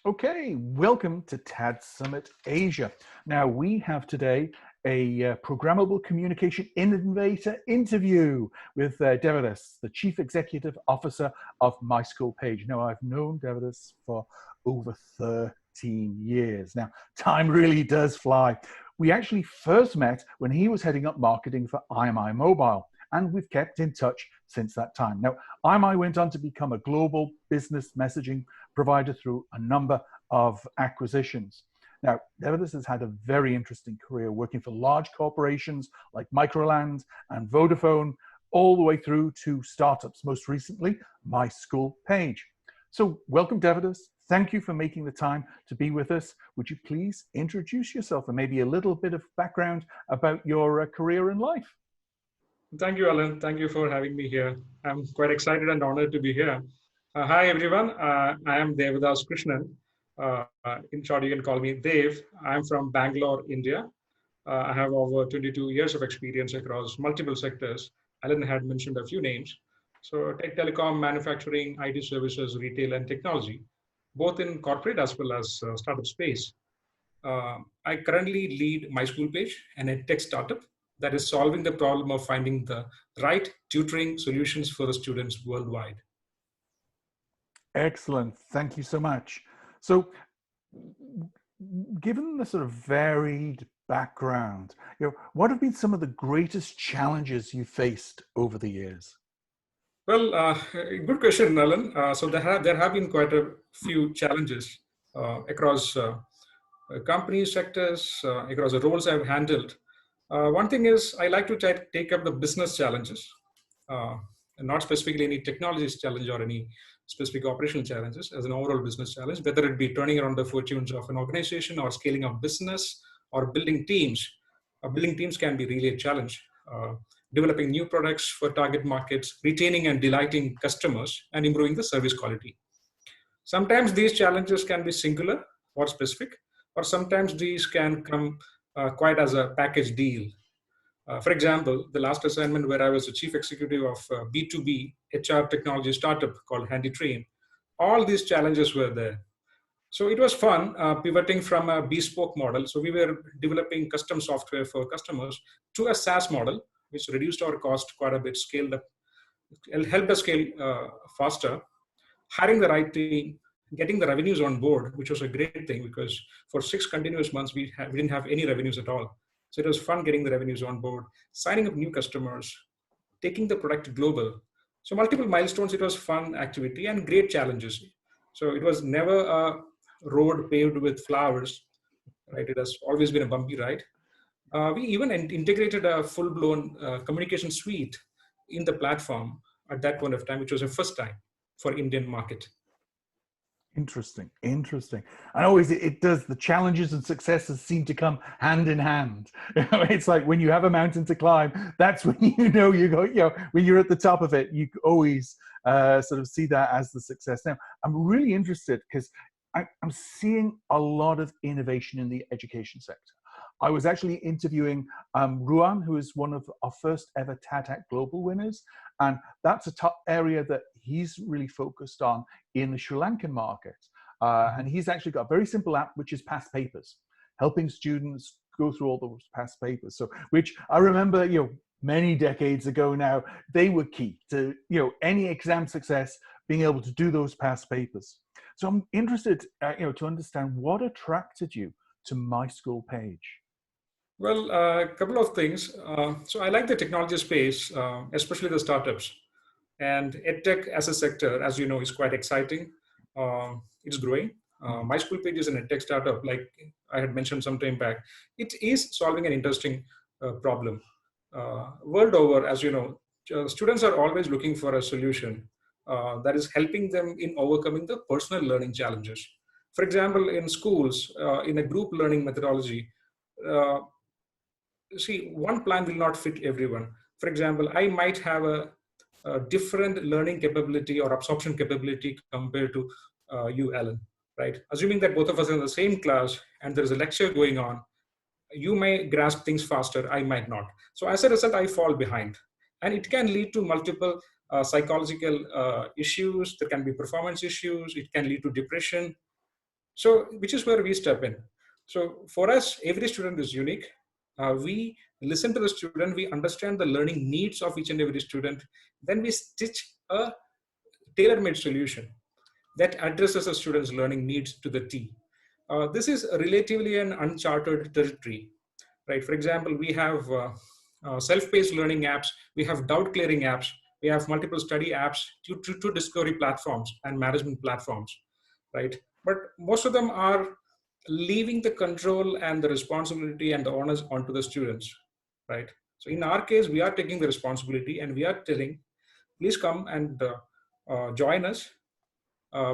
Okay, welcome to TAD Summit Asia. Now we have today a Programmable Communication Innovator interview with Devadas, the Chief Executive Officer of MySchoolPage. Now I've known Devadas for over 13 years. Now time really does fly. We actually first met when he was heading up marketing for IMIMobile, and we've kept in touch since that time. Now, IMI went on to become a global business messaging provider through a number of acquisitions. Now, Devedas has had a very interesting career working for large corporations like Microland and Vodafone, all the way through to startups, most recently, MySchoolPage. So welcome, Devedas. Thank you for making the time to be with us. Would you please introduce yourself and maybe a little bit of background about your career and life? Thank you, Alan. Thank you for having me here. I'm quite excited and honored to be here. Hi, everyone. I am Devadas Krishnan. In short, you can call me Dev. I'm from Bangalore, India. I have over 22 years of experience across multiple sectors. Alan had mentioned a few names. So tech, telecom, manufacturing, IT services, retail, and technology, both in corporate as well as startup space. I currently lead MySchoolPage, an edtech startup that is solving the problem of finding the right tutoring solutions for the students worldwide. Excellent. Thank you so much. So, given the sort of varied background, what have been some of the greatest challenges you faced over the years? Well, good question, Alan. So there have been quite a few challenges across companies, sectors, across the roles I've handled. One thing is I like to try to take up the business challenges, and not specifically any technologies challenge or any specific operational challenges as an overall business challenge, whether it be turning around the fortunes of an organization or scaling up business or building teams. Building teams can be really a challenge. Developing new products for target markets, retaining and delighting customers, and improving the service quality. Sometimes these challenges can be singular or specific, or sometimes these can come quite as a package deal. For example, the last assignment where I was the chief executive of a B2B HR technology startup called Handytrain, all these challenges were there. So it was fun pivoting from a bespoke model. So we were developing custom software for customers to a SaaS model, which reduced our cost quite a bit, scaled up, helped us scale faster, hiring the right team, getting the revenues on board, which was a great thing because for 6 continuous months, we didn't have any revenues at all. So it was fun getting the revenues on board, signing up new customers, taking the product global. So multiple milestones, it was fun activity and great challenges. So it was never a road paved with flowers, right? It has always been a bumpy ride. We even integrated a full-blown communication suite in the platform at that point of time, which was the first time for Indian market. Interesting, interesting. And always it does, the challenges and successes seem to come hand in hand. It's like when you have a mountain to climb, that's when when you're at the top of it, you always sort of see that as the success. Now, I'm really interested because I'm seeing a lot of innovation in the education sector. I was actually interviewing Ruan, who is one of our first ever TADHack Global winners. And that's a top area that he's really focused on in the Sri Lankan market. And he's actually got a very simple app, which is past papers, helping students go through all those past papers. So, which I remember, many decades ago now, they were key to, any exam success, being able to do those past papers. So I'm interested, to understand what attracted you to MySchoolPage. Well, a couple of things. So I like the technology space, especially the startups. And EdTech as a sector, as you know, is quite exciting. It's growing. MySchoolPage is an EdTech startup, like I had mentioned some time back. It is solving an interesting problem. World over, as you know, students are always looking for a solution that is helping them in overcoming the personal learning challenges. For example, in schools, in a group learning methodology, see, one plan will not fit everyone. For example, I might have a different learning capability or absorption capability compared to you, Alan, right? Assuming that both of us are in the same class and there is a lecture going on, you may grasp things faster, I might not. So as a result, I fall behind. And it can lead to multiple psychological issues. There can be performance issues. It can lead to depression. So, which is where we step in. So for us, every student is unique. We listen to the student, we understand the learning needs of each and every student. Then we stitch a tailor-made solution that addresses a student's learning needs to the T. This is relatively an uncharted territory, right? For example, we have self-paced learning apps, we have doubt clearing apps, we have multiple study apps, two discovery platforms and management platforms, right? But most of them are leaving the control and the responsibility and the onus onto the students, right? So in our case, we are taking the responsibility and we are telling, please come and join us.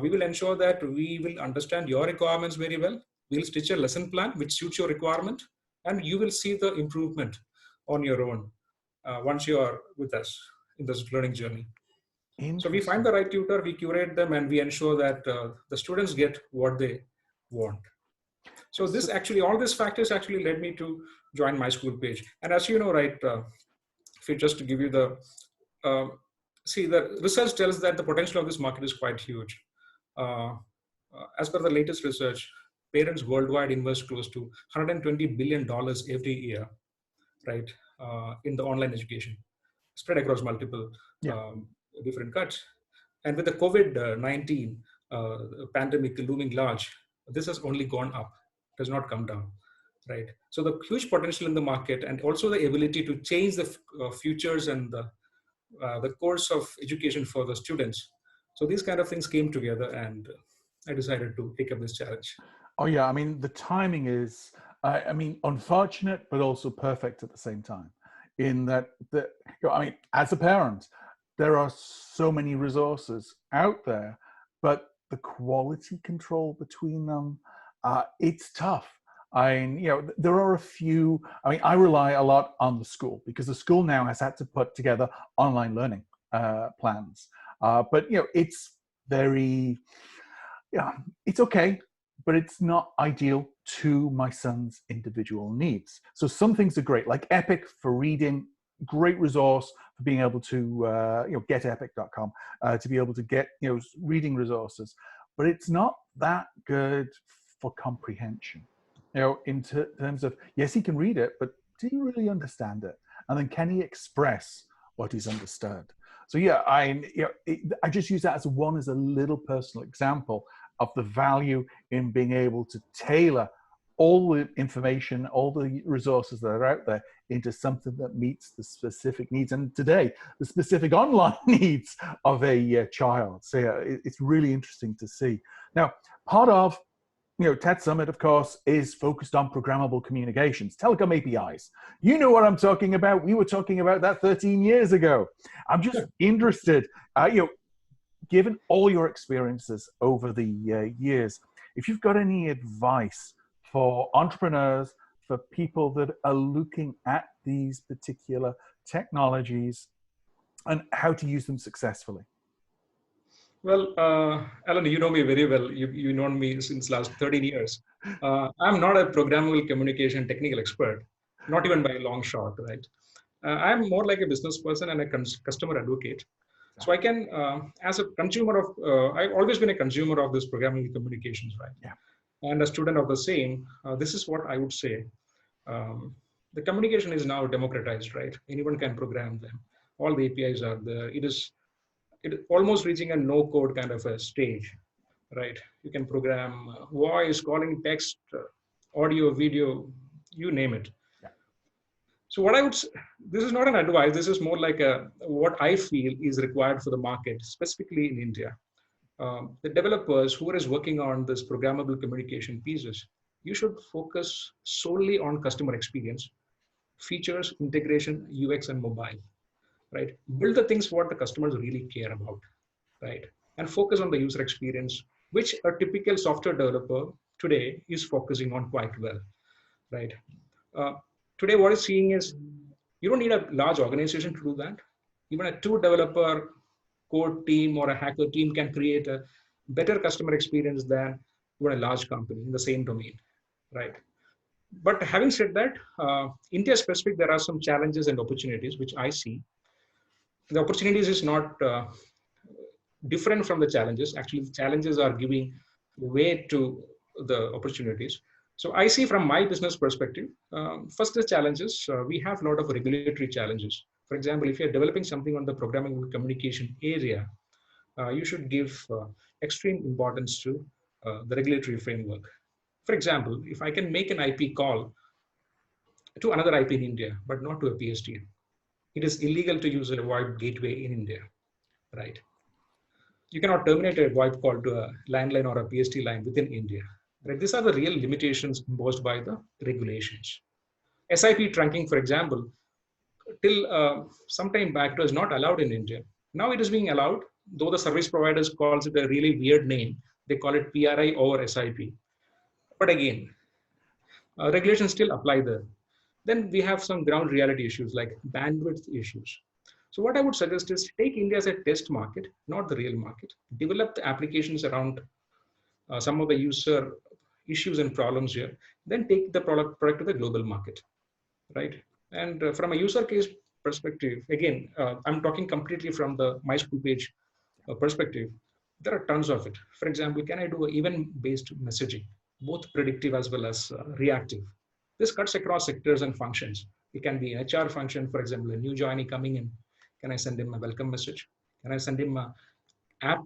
We will ensure that we will understand your requirements very well. We'll stitch a lesson plan which suits your requirement, and you will see the improvement on your own once you are with us in this learning journey. So we find the right tutor, we curate them, and we ensure that the students get what they want. So this actually, all these factors actually led me to join MySchoolPage. And as you know, right, if you just to give you the, see, the research tells that the potential of this market is quite huge. As per the latest research, parents worldwide invest close to $120 billion every year, right, in the online education, spread across multiple different cuts. And with the COVID-19 pandemic looming large, this has only gone up, it has not come down, right? So the huge potential in the market and also the ability to change the futures and the course of education for the students. So these kind of things came together and I decided to take up this challenge. Oh yeah, I mean, the timing is, I mean, unfortunate, but also perfect at the same time. In that, I mean, as a parent, there are so many resources out there, but the quality control between them, it's tough. There are a few. I mean, I rely a lot on the school because the school now has had to put together online learning plans. But it's very, it's okay, but it's not ideal to my son's individual needs. So some things are great, like Epic for reading, great resource for being able to getepic.com to be able to get reading resources, but it's not that good for comprehension. In terms of, yes, he can read it, but do you really understand it? And then can he express what he's understood? So yeah, I just use that as a little personal example of the value in being able to tailor all the information, all the resources that are out there into something that meets the specific needs, and today, the specific online needs of a child. So yeah, it's really interesting to see. Now, part of TED Summit, of course, is focused on programmable communications, telecom APIs. You know what I'm talking about. We were talking about that 13 years ago. I'm just interested, given all your experiences over the years, if you've got any advice for entrepreneurs, for people that are looking at these particular technologies and how to use them successfully. Well, Alan, you know me very well. You've known me since last 13 years. I'm not a programmable communication technical expert, not even by a long shot, right? I'm more like a business person and a customer advocate. So I can, as a consumer of, I've always been a consumer of this programmable communications, right? Yeah. And a student of the same, this is what I would say. The communication is now democratized, right? Anyone can program them. All the APIs are there. It is almost reaching a no-code kind of a stage, right? You can program voice, calling, text, audio, video, you name it. Yeah. So what I would, this is not an advice, this is more like what I feel is required for the market, specifically in India. The developers who is working on this programmable communication pieces, you should focus solely on customer experience, features, integration, UX, and mobile, right? Build the things what the customers really care about, right? And focus on the user experience, which a typical software developer today is focusing on quite well, right? Today, what is seeing is you don't need a large organization to do that. Even a 2-developer code team or a hacker team can create a better customer experience than even a large company in the same domain, right? But having said that, India specific, there are some challenges and opportunities which I see. The opportunities is not different from the challenges. Actually, the challenges are giving way to the opportunities. So I see from my business perspective, first the challenges, we have a lot of regulatory challenges. For example, if you're developing something on the programming communication area, you should give extreme importance to the regulatory framework. For example, if I can make an IP call to another IP in India, but not to a PSTN, it is illegal to use a VoIP gateway in India, right? You cannot terminate a VoIP call to a landline or a PST line within India. Right? These are the real limitations imposed by the regulations. SIP trunking, for example, till some time back, it was not allowed in India. Now it is being allowed, though the service providers calls it a really weird name. They call it PRI over SIP. But again, regulations still apply there. Then we have some ground reality issues like bandwidth issues. So what I would suggest is take India as a test market, not the real market. Develop the applications around some of the user issues and problems here. Then take the product to the global market, right? And from a user case perspective, again, I'm talking completely from the MySchoolPage perspective. There are tons of it. For example, can I do event-based messaging, both predictive as well as reactive? This cuts across sectors and functions. It can be an HR function, for example, a new joinee coming in. Can I send him a welcome message? Can I send him an app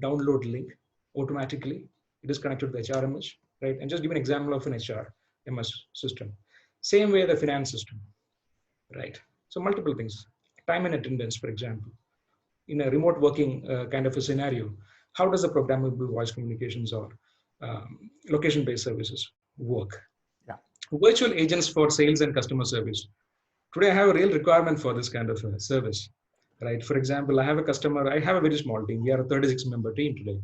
download link automatically? It is connected to the HRMS, right? And just give an example of an HRMS system. Same way the finance system, right? So multiple things. Time and attendance, for example. In a remote working kind of a scenario, how does the programmable voice communications or location-based services work? Yeah. Virtual agents for sales and customer service. Today, I have a real requirement for this kind of a service, right? For example, I have a customer, I have a very small team. We are a 36-member team today.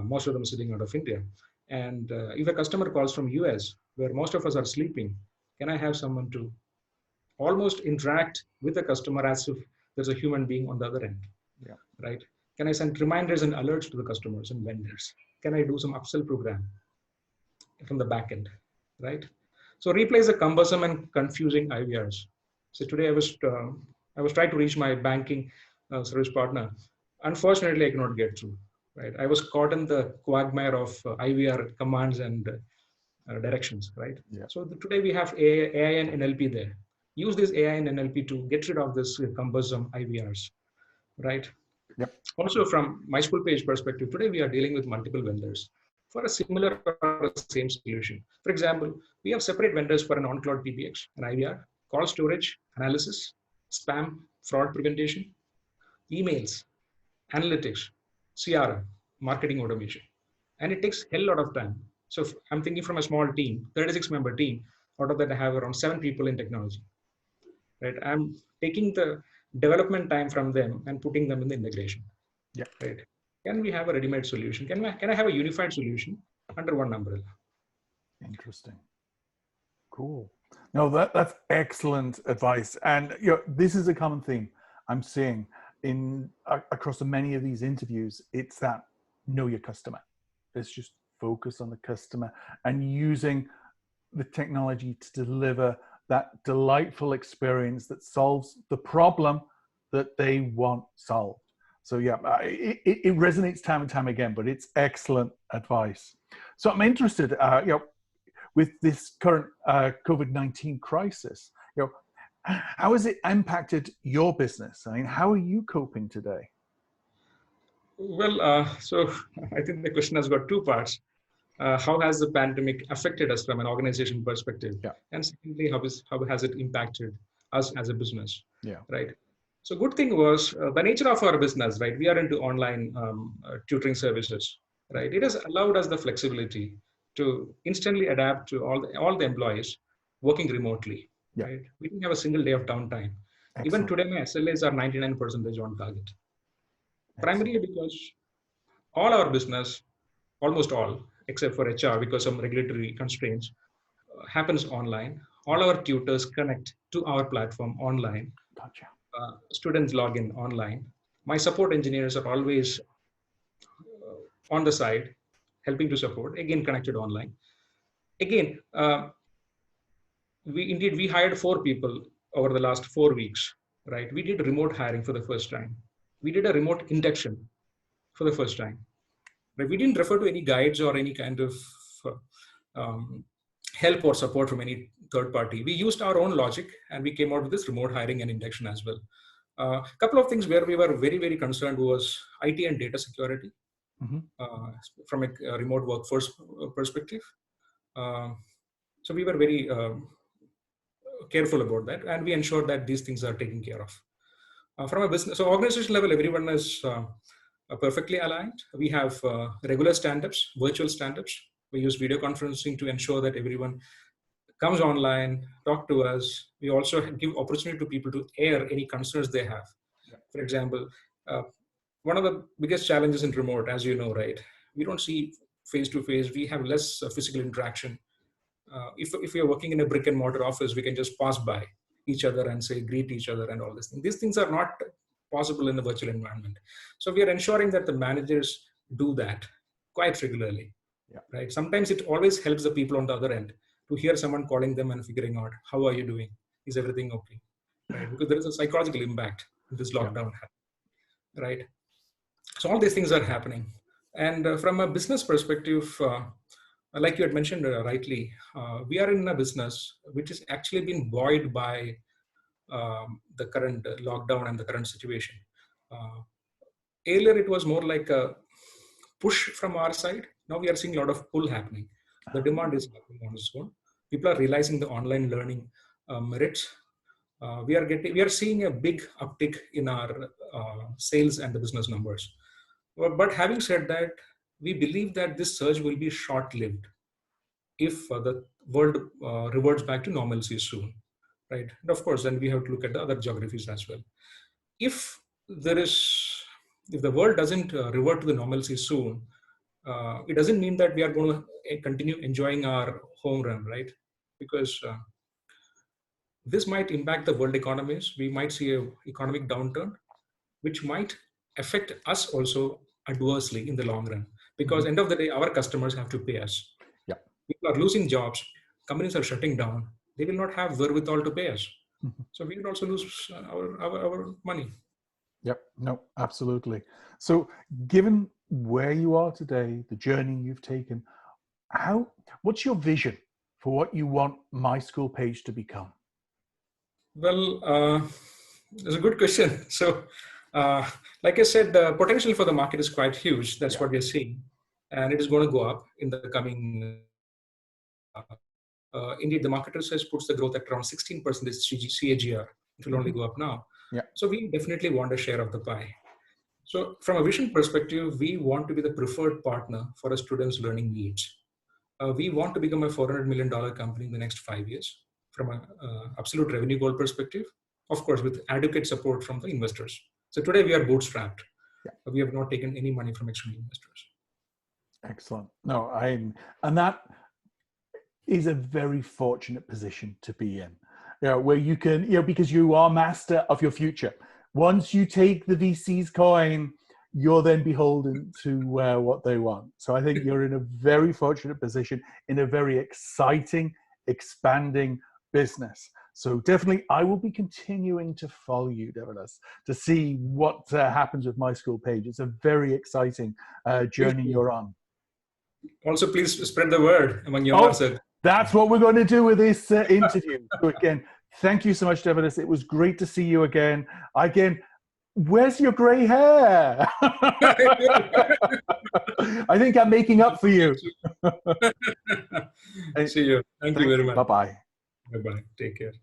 Most of them sitting out of India. And if a customer calls from US, where most of us are sleeping, can I have someone to almost interact with the customer as if there's a human being on the other end, yeah. Right? Can I send reminders and alerts to the customers and vendors? Can I do some upsell program from the back end, right? So replace the cumbersome and confusing IVRs. So today I was trying to reach my banking service partner. Unfortunately, I cannot get through. Right, I was caught in the quagmire of IVR commands and directions. Right. Yeah. So today we have AI and NLP there. Use this AI and NLP to get rid of this cumbersome IVRs. Right. Yep. Also, from MySchoolPage perspective, today we are dealing with multiple vendors for a similar or same solution. For example, we have separate vendors for an on-cloud PBX, an IVR, call storage, analysis, spam, fraud prevention, emails, analytics, CRM, marketing automation. And it takes a hell lot of time. So I'm thinking from a small team, 36-member team, out of that I have around 7 people in technology. Right? I'm taking the development time from them and putting them in the integration. Yeah. Right. Can we have a ready-made solution? Can I have a unified solution under one umbrella? Interesting. Cool. No, that's excellent advice. And this is a common theme I'm seeing across many of these interviews. It's that know your customer. Let's just focus on the customer and using the technology to deliver that delightful experience that solves the problem that they want solved. So yeah, it resonates time and time again, but it's excellent advice. So I'm interested, with this current COVID-19 crisis, how has it impacted your business? I mean, how are you coping today? Well, so I think the question has got two parts. How has the pandemic affected us from an organization perspective? Yeah. And secondly, how has it impacted us as a business? Yeah. Right. So good thing was the nature of our business, right? We are into online tutoring services, right? It has allowed us the flexibility to instantly adapt to all the employees working remotely. Yeah. Right? We didn't have a single day of downtime. Excellent. Even today, my SLAs are 99% on target. Primarily because all our business, almost all, except for HR, because of regulatory constraints, happens online. All our tutors connect to our platform online. Gotcha. Students log in online. My support engineers are always on the side, helping to support, again, connected online. Again, we hired 4 people over the last 4 weeks, right? We did remote hiring for the first time. We did a remote induction for the first time. Right? We didn't refer to any guides or any kind of help or support from any third party. We used our own logic and we came out with this remote hiring and induction as well. A couple of things where we were very, very concerned was IT and data security from a remote workforce perspective. So we were very careful about that, and we ensured that these things are taken care of. From a business, so organization level, everyone is perfectly aligned. We have regular stand-ups, virtual stand-ups. We use video conferencing to ensure that everyone comes online, talk to us. We also give opportunity to people to air any concerns they have. Yeah. For example, one of the biggest challenges in remote, as you know, right? We don't see face-to-face. We have less physical interaction. If we are working in a brick and mortar office, we can just pass by each other and say, greet each other and all these things. These things are not possible in the virtual environment. So we are ensuring that the managers do that quite regularly, right? Sometimes it always helps the people on the other end to hear someone calling them and figuring out, how are you doing? Is everything okay? Right? Because there is a psychological impact in this lockdown, right? So all these things are happening. And from a business perspective, like you had mentioned rightly, we are in a business which has actually been buoyed by the current lockdown and the current situation. Earlier, it was more like a push from our side. Now we are seeing a lot of pull happening. The demand is happening on its own. People are realizing the online learning merits. We are seeing a big uptick in our sales and the business numbers. But having said that, we believe that this surge will be short-lived if the world reverts back to normalcy soon, right? And of course, then we have to look at the other geographies as well. If the world doesn't revert to the normalcy soon, it doesn't mean that we are going to continue enjoying our home run, right? Because this might impact the world economies. We might see an economic downturn, which might affect us also adversely in the long run. Because end of the day, our customers have to pay us. Yeah. People are losing jobs. Companies are shutting down. They will not have wherewithal to pay us. So we will also lose our money. Yep. No, absolutely. So given where you are today, the journey you've taken, what's your vision for what you want MySchoolPage to become? Well, it's a good question. So, like I said, the potential for the market is quite huge. That's what we're seeing. And it is going to go up in the coming. Indeed, the market research puts the growth at around 16% CAGR. It will only go up now. Yeah. So we definitely want a share of the pie. So from a vision perspective, we want to be the preferred partner for our students' learning needs. We want to become a $400 million company in the next 5 years from an absolute revenue goal perspective, of course, with adequate support from the investors. So today we are bootstrapped. Yeah. We have not taken any money from external investors. Excellent. No, and that is a very fortunate position to be in, where you can, because you are master of your future. Once you take the VC's coin, you're then beholden to what they want. So I think you're in a very fortunate position in a very exciting, expanding business. So definitely, I will be continuing to follow you, Devadas, to see what happens with MySchoolPage. It's a very exciting journey you're on. Also, please spread the word among yours. That's what we're going to do with this interview. So again, thank you so much, Devadas. It was great to see you again. Where's your gray hair? I think I'm making up for you. See you. Thank you very much. Bye-bye. Bye-bye. Take care.